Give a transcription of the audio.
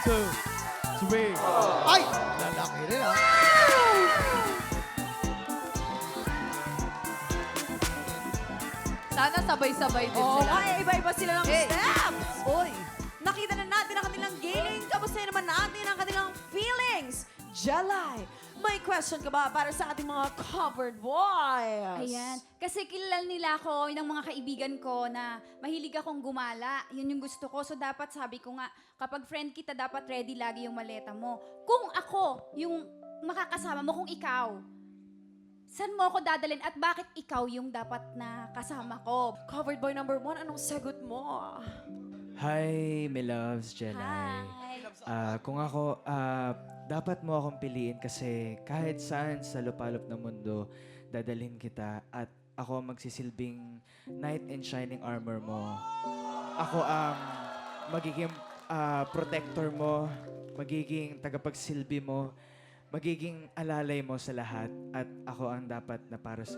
2, 3. Ay! Lalaki rin ah. Sana sabay-sabay din Oo, sila. ay iba-iba sila ng Hey. steps. Uy! Nakita na natin ang kanilang galing. Kamusta naman natin ang kanilang feelings? Jelay, may question ka ba para sa ating mga covered boys? Ayan. Kasi kilala nila ako, ng mga kaibigan ko na mahilig akong gumala. Yun yung gusto ko. So dapat sabi ko nga, kapag friend kita, dapat ready lagi yung maleta mo. Kung ako, yung makakasama mo, kung ikaw, saan mo ako dadalhin at bakit ikaw yung dapat na kasama ko? Covered boy number 1, anong sagot mo? Hi, my loves, Jelay. Hi. Kung ako, dapat mo akong piliin kasi kahit saan sa lupalop ng mundo, dadalhin kita at ako ang magsisilbing knight in shining armor mo. Ako ang magiging protector mo, magiging tagapagsilbi mo, magiging alalay mo sa lahat at ako ang dapat na para sa